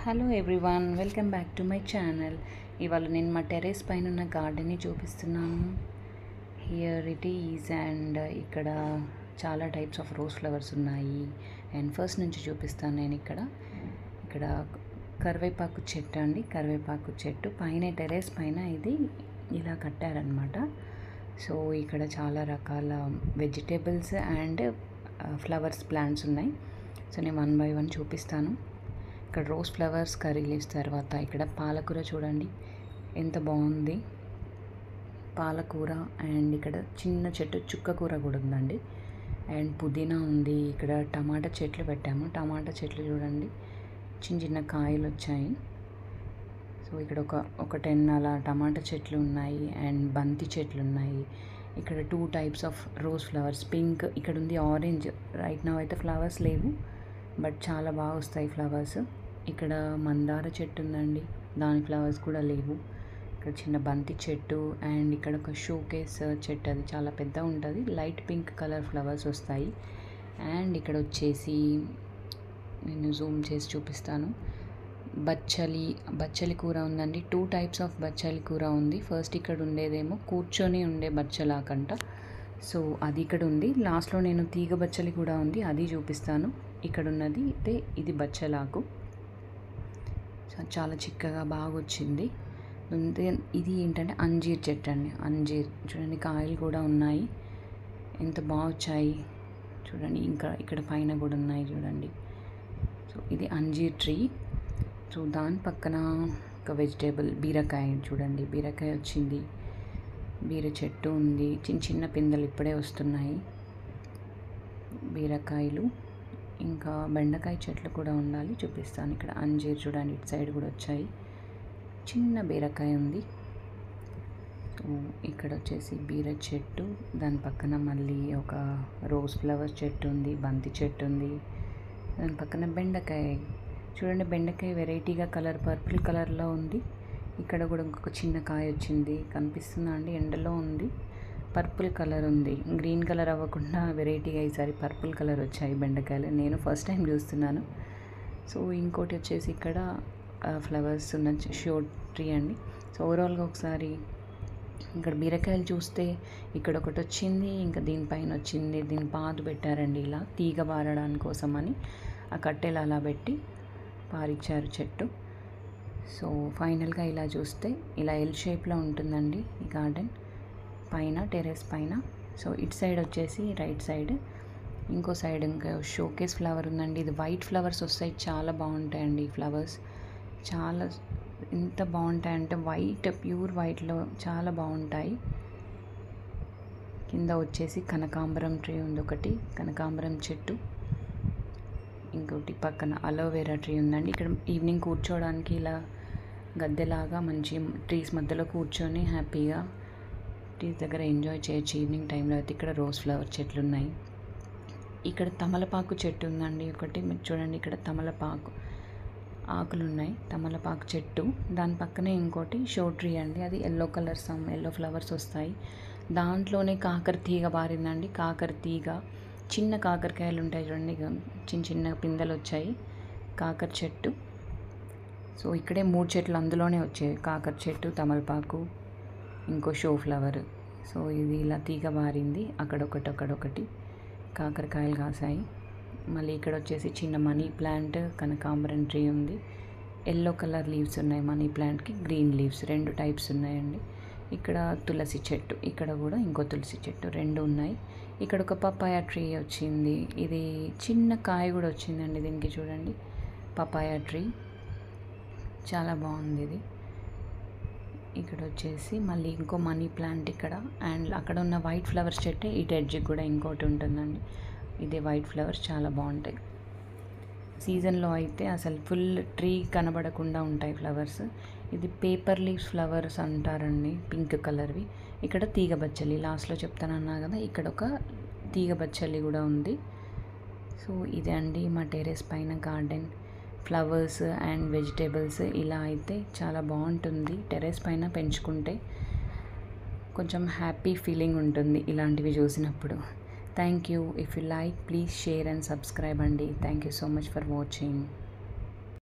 Hello everyone, welcome back to my channel. ఇవాళ నేను మా టెర్రస్ పైన ఉన్న గార్డెన్ని చూపిస్తున్నాను. Here it is. అండ్ ఇక్కడ చాలా టైప్స్ ఆఫ్ రోజ్ ఫ్లవర్స్ ఉన్నాయి. అండ్ ఫస్ట్ నుంచి చూపిస్తాను. నేను ఇక్కడ కరివేపాకు చెట్టు అండి. కరివేపాకు చెట్టు పైన టెర్రస్ పైన ఇది ఇలా కట్టారనమాట. సో ఇక్కడ చాలా రకాల వెజిటేబుల్స్ అండ్ ఫ్లవర్స్ ప్లాంట్స్ ఉన్నాయి. సో నేను 1 by 1 చూపిస్తాను. ఇక్కడ రోజ్ ఫ్లవర్స్, కర్రీ లీవ్స్, తర్వాత ఇక్కడ పాలకూర చూడండి ఎంత బాగుంది. పాలకూర అండ్ ఇక్కడ చిన్న చెట్టు చుక్క కూర కూడా ఉందండి. అండ్ పుదీనా ఉంది. ఇక్కడ టమాటా చెట్లు పెట్టాము. టమాటా చెట్లు చూడండి చిన్న చిన్న కాయలు వచ్చాయి. సో ఇక్కడ ఒక 10 అలా టమాటా చెట్లు ఉన్నాయి. అండ్ బంతి చెట్లు ఉన్నాయి. ఇక్కడ 2 types of rose flowers, pink ఇక్కడ ఉంది, ఆరెంజ్. రైట్ నౌ అయితే ఫ్లవర్స్ లేవు, బట్ చాలా బాగా వస్తాయి ఫ్లవర్స్. ఇక్కడ మందార చెట్టు ఉందండి, దాని ఫ్లవర్స్ కూడా లేవు. ఇక్కడ చిన్న బంతి చెట్టు అండ్ ఇక్కడ ఒక షోకేస్ చెట్టు, అది చాలా పెద్ద ఉంటుంది. లైట్ పింక్ కలర్ ఫ్లవర్స్ వస్తాయి. అండ్ ఇక్కడ వచ్చేసి నేను జూమ్ చేసి చూపిస్తాను. బచ్చలి కూర ఉందండి. 2 types ఆఫ్ బచ్చలి కూర ఉంది. ఫస్ట్ ఇక్కడ ఉండేదేమో కూర్చొని ఉండే బచ్చలాకంట. సో అది ఇక్కడ ఉంది. లాస్ట్లో నేను తీగ బచ్చలి కూడా ఉంది, అది చూపిస్తాను. ఇక్కడ ఉన్నది అయితే ఇది బచ్చలాకు, చాలా చిక్కగా బాగా వచ్చింది. ఇది ఏంటంటే అంజీర్ చెట్టు అండి. అంజీర్ చూడండి, కాయలు కూడా ఉన్నాయి, ఎంత బాగా వచ్చాయి చూడండి. ఇంకా ఇక్కడ పైన కూడా ఉన్నాయి చూడండి. సో ఇది అంజీర్ ట్రీ. సో దాని పక్కన ఒక వెజిటేబుల్ బీరకాయ చూడండి, బీరకాయ వచ్చింది. బీర చెట్టు ఉంది, చిన్న చిన్న పిందెలు ఇప్పుడే వస్తున్నాయి బీరకాయలు. ఇంకా బెండకాయ చెట్లు కూడా ఉండాలి, చూపిస్తాను. ఇక్కడ అంజీర్ చూడండి, ఇటు సైడ్ కూడా వచ్చాయి. చిన్న బీరకాయ ఉంది. సో ఇక్కడ వచ్చేసి బీర చెట్టు, దాని పక్కన మళ్ళీ ఒక రోజ్ ఫ్లవర్ చెట్టు ఉంది, బంతి చెట్టు ఉంది. దాని పక్కన బెండకాయ చూడండి, బెండకాయ వెరైటీగా కలర్ పర్పుల్ కలర్లో ఉంది. ఇక్కడ కూడా ఇంకొక చిన్న కాయ వచ్చింది, కనిపిస్తుందా అండి? ఎండలో ఉంది, పర్పుల్ కలర్ ఉంది. గ్రీన్ కలర్ అవ్వకుండా వెరైటీగా ఈసారి పర్పుల్ కలర్ వచ్చాయి బెండకాయలు. నేను ఫస్ట్ టైం చూస్తున్నాను. సో ఇంకోటి వచ్చేసి ఇక్కడ ఫ్లవర్స్ ఉన్న షో ట్రీ అండి. సో ఓవరాల్గా ఒకసారి ఇక్కడ బీరకాయలు చూస్తే ఇక్కడ ఒకటి వచ్చింది, ఇంకా దీనిపైన వచ్చింది. దీని పాదు పెట్టారండి ఇలా తీగ పారడానికి కోసమని. ఆ కట్టెలు అలా పెట్టి పారిచ్చారు చెట్టు. సో ఫైనల్గా ఇలా చూస్తే ఇలా ఎల్ షేప్లో ఉంటుందండి ఈ గార్డెన్ పైన, టెర్రస్ పైన. సో ఇటు సైడ్ వచ్చేసి రైట్ సైడ్, ఇంకో సైడ్ ఇంకా షోకేస్ ఫ్లవర్ ఉందండి. ఇది వైట్ ఫ్లవర్స్ వస్తాయి, చాలా బాగుంటాయండి ఈ ఫ్లవర్స్. చాలా ఎంత బాగుంటాయంటే వైట్, ప్యూర్ వైట్లో చాలా బాగుంటాయి. కింద వచ్చేసి కనకాంబరం ట్రీ ఉంది, ఒకటి కనకాంబరం చెట్టు. ఇంకోటి పక్కన అలోవెరా ట్రీ ఉందండి. ఇక్కడ ఈవినింగ్ కూర్చోవడానికి ఇలా గద్దెలాగా మంచి ట్రీస్ మధ్యలో కూర్చొని హ్యాపీగా ట్రీస్ దగ్గర ఎంజాయ్ చేయొచ్చు ఈవినింగ్ టైంలో. అయితే ఇక్కడ రోజ్ ఫ్లవర్ చెట్లు ఉన్నాయి. ఇక్కడ తమలపాకు చెట్టు ఉందండి ఒకటి, మీరు చూడండి. ఇక్కడ తమలపాకు ఆకులు ఉన్నాయి, తమలపాకు చెట్టు. దాని పక్కనే ఇంకోటి షో ట్రీ అండి, అది ఎల్లో కలర్, ఎల్లో ఫ్లవర్స్ వస్తాయి. దాంట్లోనే కాకర తీగ బారిందండి. కాకర తీగ, చిన్న కాకరకాయలు ఉంటాయి చూడండి, చిన్న చిన్న పిందెలు వచ్చాయి. కాకర చెట్టు. సో ఇక్కడే 3 చెట్లు అందులోనే వచ్చాయి, కాకర చెట్టు, తమలపాకు, ఇంకో షో ఫ్లవర్. సో ఇది ఇలా తీగ బారింది. అక్కడొకటి కాకరకాయలు కాసాయి. మళ్ళీ ఇక్కడ వచ్చేసి చిన్న మనీ ప్లాంట్, కనకాంబరం ట్రీ ఉంది. ఎల్లో కలర్ లీవ్స్ ఉన్నాయి మనీ ప్లాంట్కి, గ్రీన్ లీవ్స్ 2 types ఉన్నాయండి. ఇక్కడ తులసి చెట్టు, ఇక్కడ కూడా ఇంకో తులసి చెట్టు 2 ఉన్నాయి. ఇక్కడ ఒక పపాయ ట్రీ వచ్చింది, ఇది చిన్న కాయ కూడా వచ్చిందండి దీనికి చూడండి. పపాయ ట్రీ చాలా బాగుంది ఇది. ఇక్కడ వచ్చేసి మళ్ళీ ఇంకో మనీ ప్లాంట్ ఇక్కడ. అండ్ అక్కడ ఉన్న వైట్ ఫ్లవర్స్ చెట్టు ఇటు ఎడ్జ్కి కూడా ఇంకోటి ఉంటుందండి. ఇదే వైట్ ఫ్లవర్స్ చాలా బాగుంటాయి. సీజన్లో అయితే అసలు ఫుల్ ట్రీ కనబడకుండా ఉంటాయి ఫ్లవర్స్. ఇది పేపర్ లీవ్స్ ఫ్లవర్స్ అంటారండి, పింక్ కలర్వి. ఇక్కడ తీగ బచ్చలి లాస్ట్లో చెప్తానన్నా కదా, ఇక్కడ ఒక తీగ బచ్చలి కూడా ఉంది. సో ఇదే అండి మా టెర్రస్ పైన గార్డెన్. ఫ్లవర్స్ అండ్ వెజిటేబుల్స్ ఇలా అయితే చాలా బాగుంటుంది. టెర్రస్ పైన పెంచుకుంటే కొంచెం హ్యాపీ ఫీలింగ్ ఉంటుంది ఇలాంటివి చూసినప్పుడు. Thank you. If you like, please share and subscribe అండి. Thank you so much for watching.